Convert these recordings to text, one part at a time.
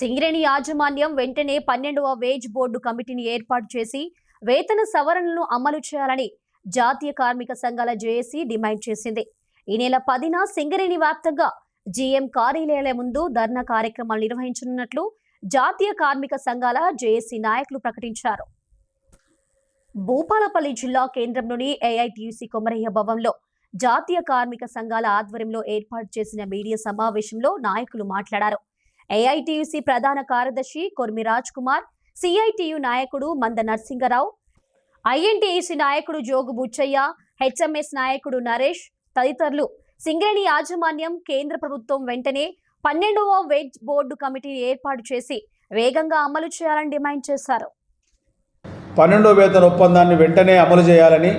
సింగరేణి యాజమాన్యం వెంటనే 12వ veg board కమిటీని ఏర్పాటు చేసి వేతన సవరణలను అమలు చేయాలని జాతీయ కార్మిక సంఘాల జేఏసీ డిమాండ్ చేసింది. ఈ నెల 10న సింగరేణి వ్యాప్తంగా జీఎం కార్యాలయాల ముందు ధర్నా కార్యక్రమాలు నిర్వహించనున్నట్లు జాతీయ కార్మిక సంఘాల జేఏసీ నాయకులు ప్రకటించారు. భూపాలపల్లి జిల్లా కేంద్రంలోని ఏఐటీయూసీ కొమరయ్య భవన్లో జాతీయ కార్మిక సంఘాల ఆధ్వర్యంలో ఏర్పాటు చేసిన మీడియా సమావేశంలో నాయకులు మాట్లాడారు. ఏఐటీయూసీ ప్రధాన కార్యదర్శి కొర్మి రాజ్ కుమార్, సిఐటియు నాయకుడు మంద నరసింగరావు, ఐఎన్టీయూసీ నాయకుడు జోగు బుచ్చయ్య, హెచ్ఎంఎస్ నాయకుడు నరేష్ తదితరులు సింగరేణి యాజమాన్యం కేంద్ర ప్రభుత్వం వెంటనే 12వ వేజ్ బోర్డు కమిటీని ఏర్పాటు చేసి వేగంగా అమలు చేయాలని డిమాండ్ చేశారు. 12వ వేతన ఒప్పందాన్ని వెంటనే అమలు చేయాలని,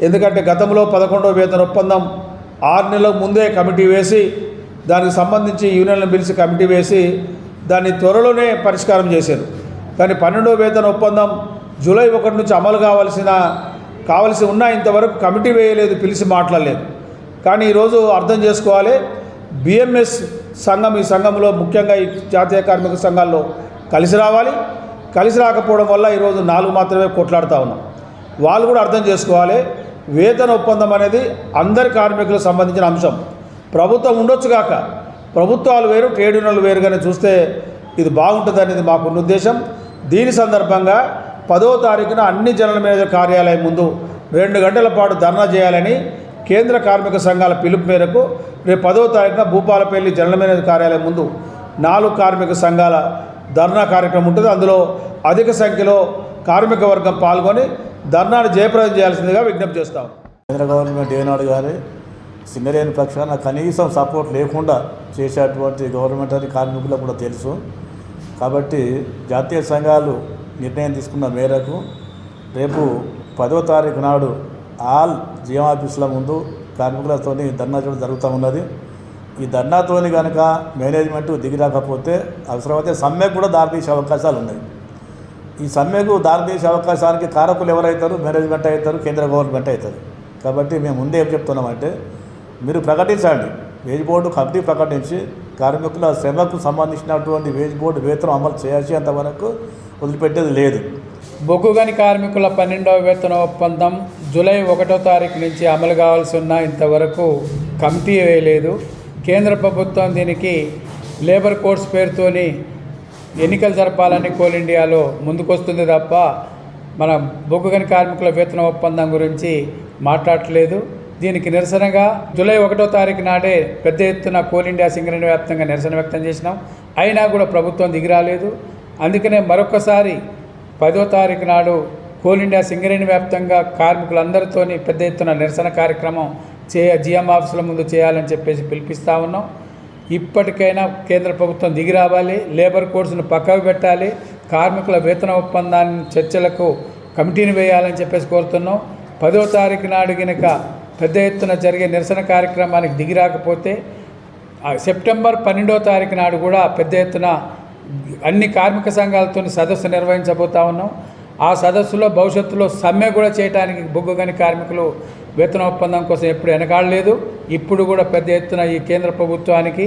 ఎందుకంటే గతంలో 11వ వేతన ఒప్పందం 6 నెలల ముందే కమిటీ వేసి దానికి సంబంధించి యూనియన్లను పిలిచి కమిటీ వేసి దాన్ని త్వరలోనే పరిష్కారం చేశారు. కానీ 12వ వేతన ఒప్పందం జూలై 1 నుంచి అమలు కావాల్సి ఉన్నా ఇంతవరకు కమిటీ వేయలేదు, పిలిచి మాట్లాడలేదు. కానీ ఈరోజు అర్థం చేసుకోవాలి, బిఎంఎస్ సంఘం ఈ సంఘంలో ముఖ్యంగా ఈ జాతీయ కార్మిక సంఘాల్లో కలిసి రావాలి. కలిసి రాకపోవడం వల్ల ఈరోజు 4 మాత్రమే కొట్లాడుతూ ఉన్నాం. వాళ్ళు కూడా అర్థం చేసుకోవాలి, వేతన ఒప్పందం అనేది అందరి కార్మికులకు సంబంధించిన అంశం. ప్రభుత్వం ఉండొచ్చు కాక ప్రభుత్వాలు వేరు, ట్రేడ్ యూనియన్లు వేరుగానే చూస్తే ఇది బాగుంటుంది అనేది మాకున్న ఉద్దేశం. దీని సందర్భంగా 10వ తారీఖున అన్ని జనరల్ మేనేజర్ కార్యాలయం ముందు 2 గంటల పాటు ధర్నా చేయాలని కేంద్ర కార్మిక సంఘాల పిలుపు మేరకు రేపు 10వ తారీఖున భూపాలపల్లి జనరల్ మేనేజర్ కార్యాలయం ముందు 4 కార్మిక సంఘాల ధర్నా కార్యక్రమం ఉంటుంది. అందులో అధిక సంఖ్యలో కార్మిక వర్గం పాల్గొని ధర్నాను జయప్రదం చేయాల్సిందిగా విజ్ఞప్తి చేస్తాం. కేంద్ర గవర్నమెంట్ ఏనాడు కానీ సింగరేణి పక్షాన కనీసం సపోర్ట్ లేకుండా చేసేటువంటి గవర్నమెంట్ అని కార్మికులకు కూడా తెలుసు. కాబట్టి జాతీయ సంఘాలు నిర్ణయం తీసుకున్న మేరకు రేపు 10వ తారీఖు నాడు ఆల్ జిఎం ఆఫీసుల ముందు కార్మికులతో ధర్నా చేయడం జరుగుతూ ఉన్నది. ఈ ధర్నాతోని కనుక మేనేజ్మెంట్ దిగి రాకపోతే అవసరమైతే సమ్మెకు కూడా దారితీసే అవకాశాలు ఉన్నాయి. ఈ సమ్మెకు దారితీసే అవకాశానికి కారకులు ఎవరైతారు? మేనేజ్మెంట్ అవుతారు, కేంద్ర గవర్నమెంట్ అవుతారు. కాబట్టి మేము ముందే ఏం చెప్తున్నామంటే, మీరు ప్రకటించండి, వేజ్ బోర్డు కమిటీ ప్రకటించి కార్మికుల శ్రమకు సంబంధించినటువంటి వేజ్ బోర్డు వేతనం అమలు చేసేంత వరకు వదిలిపెట్టేది లేదు. బొగ్గుగని కార్మికుల 12వ వేతన ఒప్పందం జూలై 1వ తారీఖు నుంచి అమలు కావాల్సి ఉన్న ఇంతవరకు కమిటీ వేయలేదు. కేంద్ర ప్రభుత్వం దీనికి లేబర్ కోడ్స్ పేరుతోని ఎన్నికలు జరపాలని కోల్ ఇండియాలో ముందుకొస్తుంది తప్ప మన బొగ్గుగని కార్మికుల వేతన ఒప్పందం గురించి మాట్లాడట్లేదు. దీనికి నిరసనగా జూలై 1వ తారీఖు నాడే పెద్ద ఎత్తున కోల్ ఇండియా సింగరేణి వ్యాప్తంగా నిరసన వ్యక్తం చేసినాం. అయినా కూడా ప్రభుత్వం దిగిరాలేదు. అందుకనే మరొకసారి 10వ తారీఖు నాడు కోల్ ఇండియా సింగరేణి వ్యాప్తంగా కార్మికులందరితోని పెద్ద ఎత్తున నిరసన కార్యక్రమం జిఎం ఆఫీసుల ముందు చేయాలని చెప్పేసి పిలిపిస్తూ ఉన్నాం. ఇప్పటికైనా కేంద్ర ప్రభుత్వం దిగి రావాలి, లేబర్ కోడ్స్ను పక్కకు పెట్టాలి, కార్మికుల వేతన ఒప్పందాన్ని చర్చలకు కమిటీని వేయాలని చెప్పేసి కోరుతున్నాం. 10వ తారీఖు నాడు కనుక పెద్ద ఎత్తున జరిగే నిరసన కార్యక్రమానికి దిగి రాకపోతే సెప్టెంబర్ 12వ తారీఖు నాడు కూడా పెద్ద ఎత్తున అన్ని కార్మిక సంఘాలతో సదస్సు నిర్వహించబోతా ఉన్నాం. ఆ సదస్సులో భవిష్యత్తులో సమ్మె కూడా చేయడానికి బొగ్గుగని కార్మికులు వేతన ఒప్పందం కోసం ఎప్పుడు వెనకాడలేదు. ఇప్పుడు కూడా పెద్ద ఎత్తున ఈ కేంద్ర ప్రభుత్వానికి,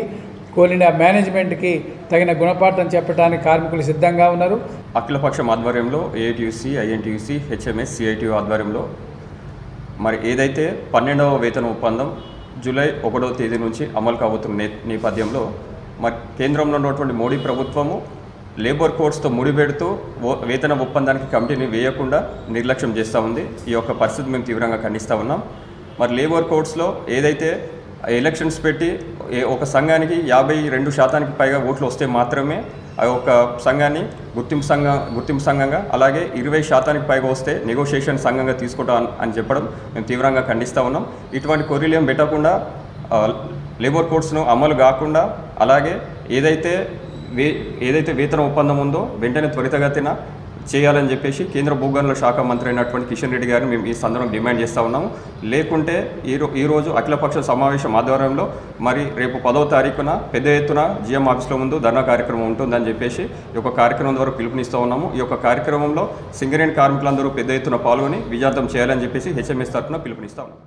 కోల్ ఇండియా మేనేజ్మెంట్కి తగిన గుణపాఠం చెప్పడానికి కార్మికులు సిద్ధంగా ఉన్నారు. అఖిలపక్షం ఆధ్వర్యంలో ఏఐటీయూసీ, ఐఎన్టీయూసీ, హెచ్ఎంఎస్, సిఐటియు ఆధ్వర్యంలో మరి ఏదైతే 12వ వేతన ఒప్పందం జూలై 1వ తేదీ నుంచి అమలు కాబోతున్న నేపథ్యంలో మరి కేంద్రంలో ఉన్నటువంటి మోడీ ప్రభుత్వము లేబర్ కోడ్స్తో ముడిపెడుతూ వేతన ఒప్పందానికి కమిటీని వేయకుండా నిర్లక్ష్యం చేస్తూ ఉంది. ఈ యొక్క పరిస్థితి మేము తీవ్రంగా ఖండిస్తూ ఉన్నాం. మరి లేబర్ కోడ్స్లో ఏదైతే ఎలక్షన్స్ పెట్టి ఒక సంఘానికి 52% పైగా ఓట్లు వస్తే మాత్రమే ఆ యొక్క సంఘాన్ని గుర్తింపు సంఘంగా, అలాగే 20% పైగా వస్తే నెగోషియేషన్ సంఘంగా తీసుకుంటాం అని చెప్పడం మేము తీవ్రంగా ఖండిస్తూ ఉన్నాం. ఇటువంటి కొర్రీలేం పెట్టకుండా లేబర్ కోడ్స్ను అమలు కాకుండా, అలాగే ఏదైతే వేతన ఒప్పందం ఉందో వెంటనే త్వరితగతిన చేయాలని చెప్పేసి కేంద్ర భూగనుల శాఖ మంత్రి అయినటువంటి కిషన్ రెడ్డి గారిని మేము ఈ సందర్భంగా డిమాండ్ చేస్తూ ఉన్నాము. లేకుంటే ఈరోజు అఖిలపక్ష సమావేశం ఆధ్వర్యంలో మరి రేపు 10వ తారీఖున పెద్ద ఎత్తున జిఎం ఆఫీస్లో ముందు ధర్నా కార్యక్రమం ఉంటుందని చెప్పేసి ఈ యొక్క కార్యక్రమం ద్వారా పిలుపునిస్తూ ఉన్నాము. ఈ యొక్క కార్యక్రమంలో సింగరేణి కార్మికులందరూ పెద్ద ఎత్తున పాల్గొని విజయవంతం చేయాలని చెప్పేసి హెచ్ఎంఎస్ తరఫున పిలుపునిస్తా ఉన్నాము.